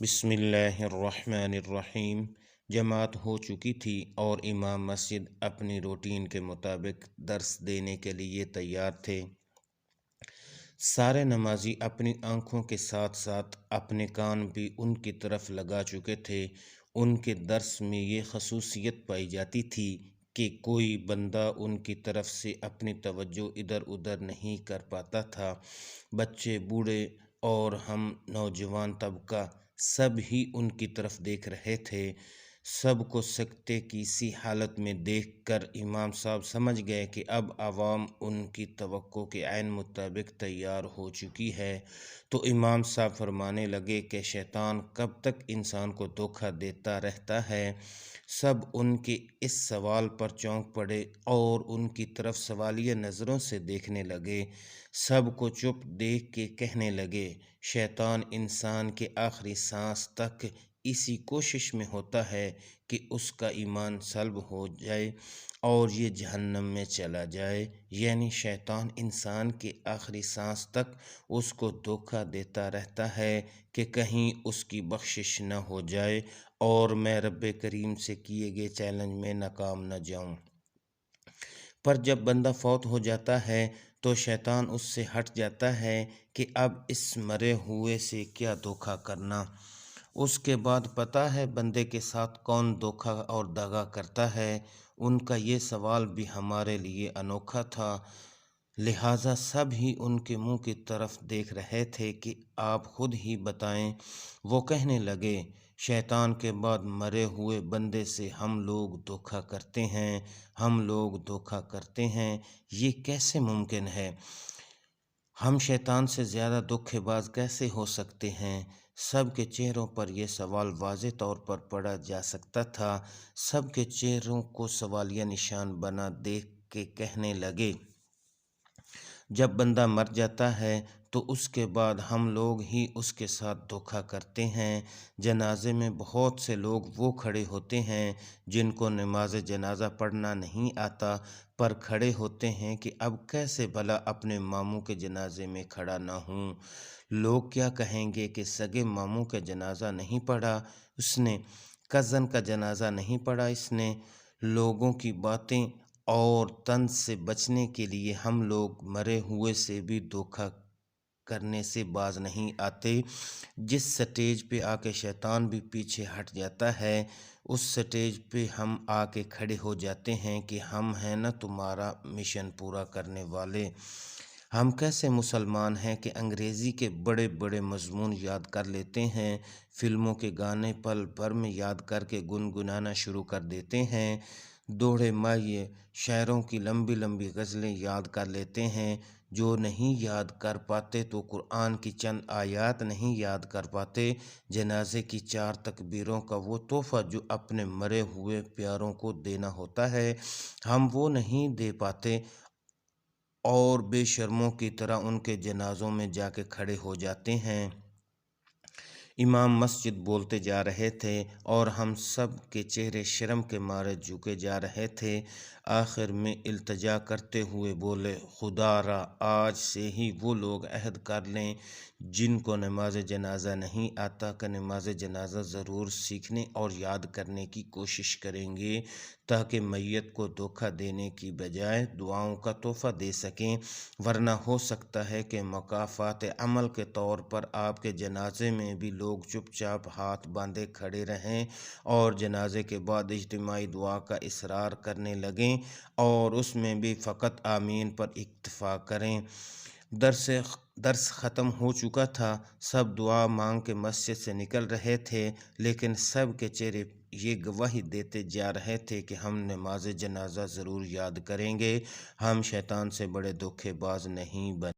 بسم اللہ الرحمن الرحیم۔ جماعت ہو چکی تھی اور امام مسجد اپنی روٹین کے مطابق درس دینے کے لیے تیار تھے۔ سارے نمازی اپنی آنکھوں کے ساتھ ساتھ اپنے کان بھی ان کی طرف لگا چکے تھے۔ ان کے درس میں یہ خصوصیت پائی جاتی تھی کہ کوئی بندہ ان کی طرف سے اپنی توجہ ادھر ادھر نہیں کر پاتا تھا۔ بچے، بوڑھے اور ہم نوجوان طبقہ سب ہی ان کی طرف دیکھ رہے تھے۔ سب کو سکتے کی سی حالت میں دیکھ کر امام صاحب سمجھ گئے کہ اب عوام ان کی توقع کے عین مطابق تیار ہو چکی ہے، تو امام صاحب فرمانے لگے کہ شیطان کب تک انسان کو دھوکہ دیتا رہتا ہے۔ سب ان کے اس سوال پر چونک پڑے اور ان کی طرف سوالیہ نظروں سے دیکھنے لگے۔ سب کو چپ دیکھ کے کہنے لگے، شیطان انسان کے آخری سانس تک اسی کوشش میں ہوتا ہے کہ اس کا ایمان سلب ہو جائے اور یہ جہنم میں چلا جائے، یعنی شیطان انسان کے آخری سانس تک اس کو دھوکہ دیتا رہتا ہے کہ کہیں اس کی بخشش نہ ہو جائے اور میں رب کریم سے کیے گئے چیلنج میں ناکام نہ جاؤں۔ پر جب بندہ فوت ہو جاتا ہے تو شیطان اس سے ہٹ جاتا ہے کہ اب اس مرے ہوئے سے کیا دھوکہ کرنا۔ اس کے بعد پتہ ہے بندے کے ساتھ کون دھوکہ اور دغا کرتا ہے۔ ان کا یہ سوال بھی ہمارے لیے انوکھا تھا، لہٰذا سب ہی ان کے منہ کی طرف دیکھ رہے تھے کہ آپ خود ہی بتائیں۔ وہ کہنے لگے، شیطان کے بعد مرے ہوئے بندے سے ہم لوگ دھوکہ کرتے ہیں، ہم لوگ دھوکہ کرتے ہیں، یہ کیسے ممکن ہے؟ ہم شیطان سے زیادہ دھوکے باز کیسے ہو سکتے ہیں؟ سب کے چہروں پر یہ سوال واضح طور پر پڑھا جا سکتا تھا۔ سب کے چہروں کو سوالیہ نشان بنا دیکھ کے کہنے لگے، جب بندہ مر جاتا ہے تو اس کے بعد ہم لوگ ہی اس کے ساتھ دھوکہ کرتے ہیں۔ جنازے میں بہت سے لوگ وہ کھڑے ہوتے ہیں جن کو نماز جنازہ پڑھنا نہیں آتا، پر کھڑے ہوتے ہیں کہ اب کیسے بھلا اپنے ماموں کے جنازے میں کھڑا نہ ہوں۔ لوگ کیا کہیں گے کہ سگے ماموں کا جنازہ نہیں پڑھا اس نے، کزن کا جنازہ نہیں پڑھا اس نے۔ لوگوں کی باتیں اور طنز سے بچنے کے لیے ہم لوگ مرے ہوئے سے بھی دھوکہ کرنے سے باز نہیں آتے۔ جس سٹیج پہ آ کے شیطان بھی پیچھے ہٹ جاتا ہے، اس سٹیج پہ ہم آ کے کھڑے ہو جاتے ہیں کہ ہم ہیں نا تمہارا مشن پورا کرنے والے۔ ہم کیسے مسلمان ہیں کہ انگریزی کے بڑے بڑے مضمون یاد کر لیتے ہیں، فلموں کے گانے پل بھر میں یاد کر کے گنگنانا شروع کر دیتے ہیں، دوڑے مائیے شاعروں کی لمبی لمبی غزلیں یاد کر لیتے ہیں۔ جو نہیں یاد کر پاتے تو قرآن کی چند آیات نہیں یاد کر پاتے۔ جنازے کی 4 تکبیروں کا وہ تحفہ جو اپنے مرے ہوئے پیاروں کو دینا ہوتا ہے، ہم وہ نہیں دے پاتے اور بے شرموں کی طرح ان کے جنازوں میں جا کے کھڑے ہو جاتے ہیں۔ امام مسجد بولتے جا رہے تھے اور ہم سب کے چہرے شرم کے مارے جھکے جا رہے تھے۔ آخر میں التجا کرتے ہوئے بولے، خدا را آج سے ہی وہ لوگ عہد کر لیں جن کو نماز جنازہ نہیں آتا کہ نماز جنازہ ضرور سیکھنے اور یاد کرنے کی کوشش کریں گے، تاکہ میت کو دھوکہ دینے کی بجائے دعاؤں کا تحفہ دے سکیں، ورنہ ہو سکتا ہے کہ مکافات عمل کے طور پر آپ کے جنازے میں بھی لوگ چپ چاپ ہاتھ باندھے کھڑے رہیں اور جنازے کے بعد اجتماعی دعا کا اصرار کرنے لگیں اور اس میں بھی فقط آمین پر اکتفا کریں۔ درس ختم ہو چکا تھا، سب دعا مانگ کے مسجد سے نکل رہے تھے، لیکن سب کے چہرے یہ گواہی دیتے جا رہے تھے کہ ہم نماز جنازہ ضرور یاد کریں گے، ہم شیطان سے بڑے دھوکے باز نہیں بنے۔